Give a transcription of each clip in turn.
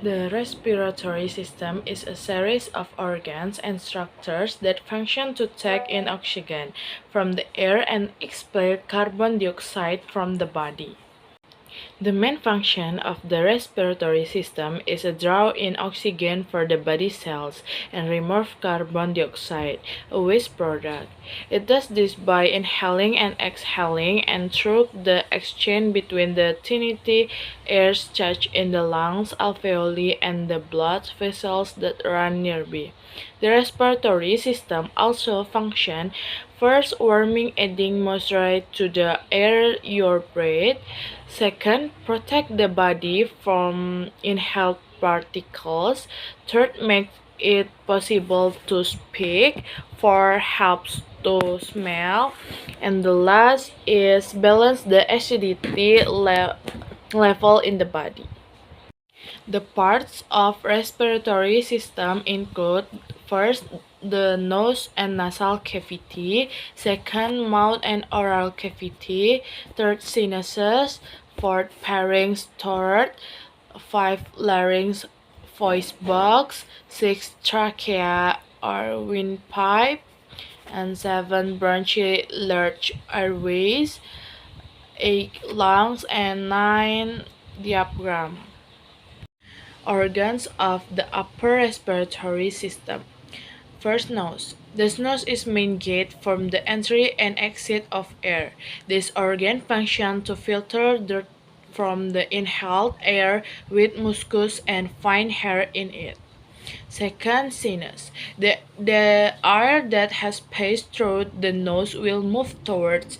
The respiratory system is a series of organs and structures that function to take in oxygen from the air and expel carbon dioxide from the body. The main function of the respiratory system is to draw in oxygen for the body cells and remove carbon dioxide, a waste product. It does this by inhaling and exhaling and through the exchange between the tiny air charge in the lungs, alveoli, and the blood vessels that run nearby. The respiratory system also functions first warming adding moisture to the air you breathe. Second, protect the body from inhaled particles. Third, make it possible to speak. Four, helps to smell. And the last is balance the acidity level in the body. The parts of respiratory system include first the nose and nasal cavity, second mouth and oral cavity, third sinuses, fourth pharynx, third, five larynx, voice box, six trachea or windpipe, and seven bronchi large airways, eight lungs, and nine diaphragm. Organs of the upper respiratory system. First, nose. The nose is main gate from the entry and exit of air. This organ functions to filter dirt from the inhaled air with mucus and fine hair in it. Second, sinus. The air that has passed through the nose will move towards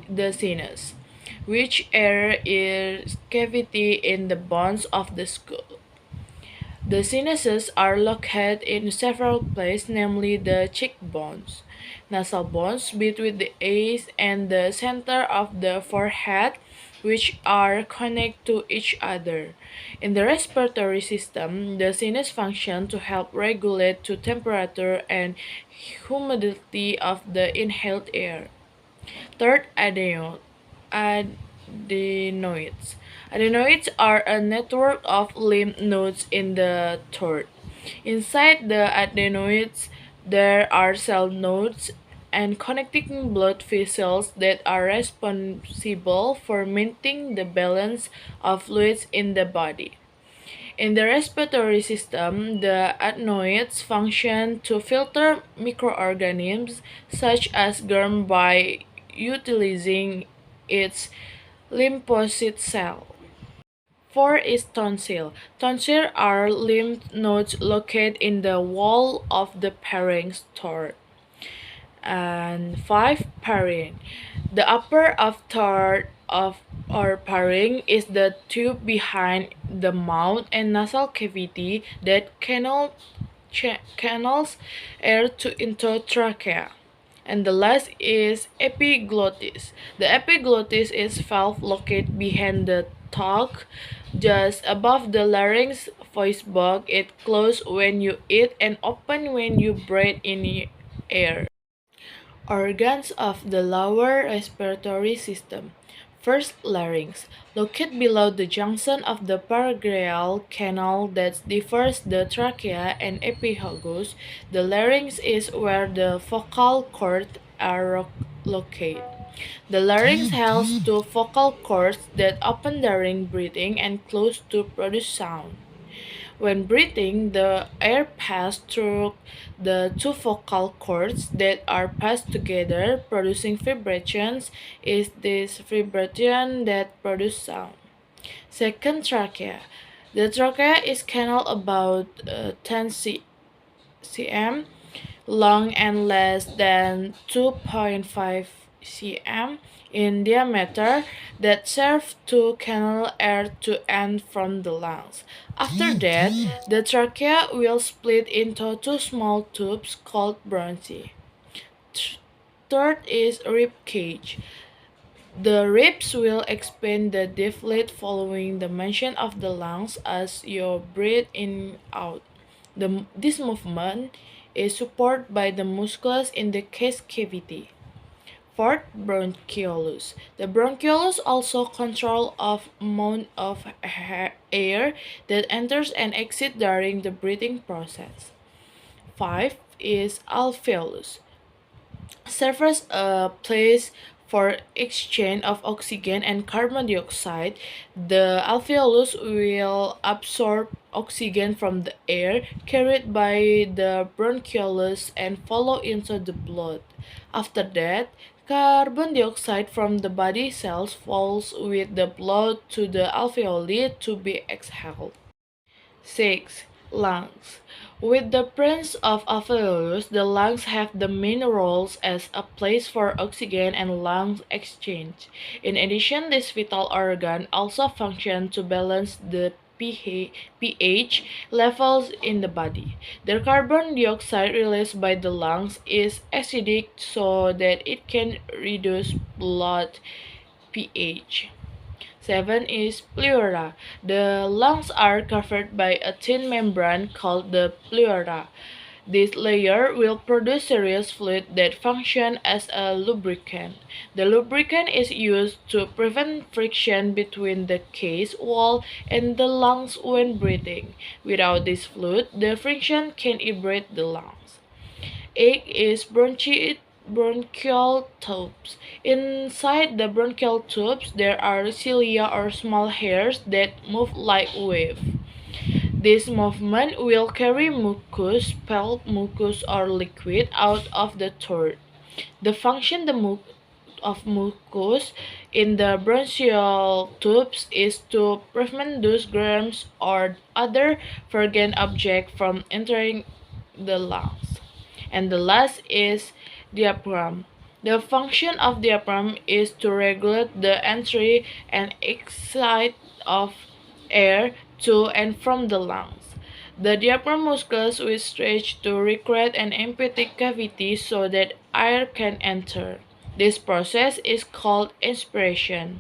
the sinus, which air is cavity in the bones of the skull. The sinuses are located in several places, namely the cheekbones, nasal bones between the eyes, and the center of the forehead, which are connected to each other. In the respiratory system, the sinus function to help regulate the temperature and humidity of the inhaled air. Third, adenoids. Adenoids are a network of lymph nodes in the throat. Inside the adenoids, there are cell nodes and connecting blood vessels that are responsible for maintaining the balance of fluids in the body. In the respiratory system, the adenoids function to filter microorganisms such as germ by utilizing its lymphocyte cell. Four is tonsil. Tonsils are lymph nodes located in the wall of the pharynx throat. And five, pharynx. The upper of third of or pharynx is the tube behind the mouth and nasal cavity that channels air into trachea. And the last is epiglottis. The epiglottis is valve located behind the tongue, just above the larynx voice box. It closes when you eat and open when you breathe in air. Organs of the lower respiratory system. First, larynx. Located below the junction of the pharyngeal canal that divides the trachea and epiphagus, the larynx is where the vocal cords are located. The larynx has two vocal cords that open during breathing and close to produce sound. When breathing, the air passes through the two vocal cords that are passed together, producing vibrations. Is this vibration that produces sound? Second, trachea. The trachea is canal about 10 cm long and less than 2.5 cm in diameter that serve to canal air to and from the lungs. After that, the trachea will split into two small tubes called bronchi. Third is rib cage. The ribs will expand the deflate following the motion of the lungs as you breathe in out. This movement is supported by the muscles in the chest cavity. Fourth, bronchioles. The bronchioles also control of amount of air that enters and exits during the breathing process. Five is alveolus. Serve as a place for exchange of oxygen and carbon dioxide. The alveolus will absorb oxygen from the air carried by the bronchioles and follow into the blood. After that, carbon dioxide from the body cells falls with the blood to the alveoli to be exhaled. 6. Lungs. With the presence of alveolus, the lungs have the main roles as a place for oxygen and lung exchange. In addition, this vital organ also functions to balance the pH levels in the body. The carbon dioxide released by the lungs is acidic so that it can reduce blood pH. 7 is pleura. The lungs are covered by a thin membrane called the pleura. This layer will produce serious fluid that function as a lubricant. The lubricant is used to prevent friction between the case wall and the lungs when breathing. Without this fluid, the friction can irritate the lungs. 8 is bronchial tubes. Inside the bronchial tubes, there are cilia or small hairs that move like wave. This movement will carry mucus, pulp, mucus, or liquid out of the throat. The function of mucus in the bronchial tubes is to prevent those germs or other foreign objects from entering the lungs. And the last is diaphragm. The function of diaphragm is to regulate the entry and exit of air to and from the lungs. The diaphragm muscles will stretch to recreate an empty cavity so that air can enter. This process is called inspiration.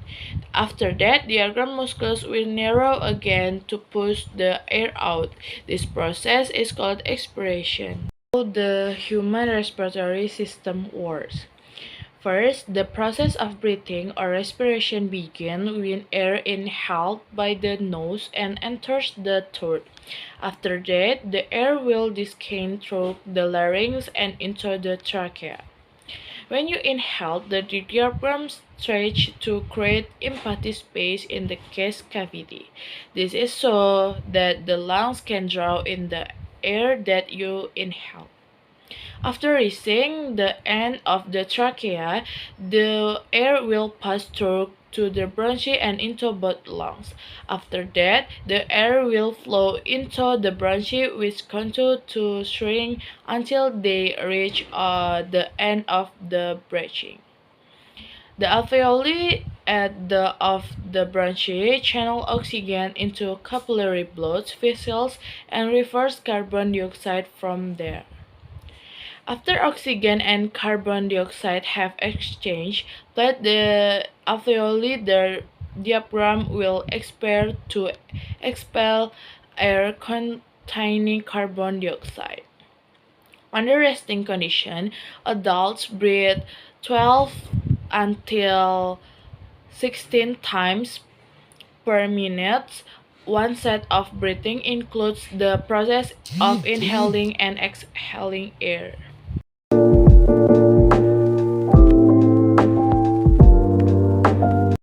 After that, diaphragm muscles will narrow again to push the air out. This process is called expiration. How the human respiratory system works. First, the process of breathing or respiration begins when air is inhaled by the nose and enters the throat. After that, the air will descend through the larynx and into the trachea. When you inhale, the diaphragm stretches to create empty space in the chest cavity. This is so that the lungs can draw in the air that you inhale. After reaching the end of the trachea, the air will pass through to the bronchi and into both lungs. After that, the air will flow into the bronchi, which continue to shrink until they reach the end of the breathing. The alveoli at the of the bronchi channel oxygen into capillary blood vessels and reverse carbon dioxide from there. After oxygen and carbon dioxide have exchanged, let the alveoli, the diaphragm will expel to expel air containing carbon dioxide. Under resting condition, adults breathe 12 until 16 times per minute. One set of breathing includes the process of inhaling and exhaling air.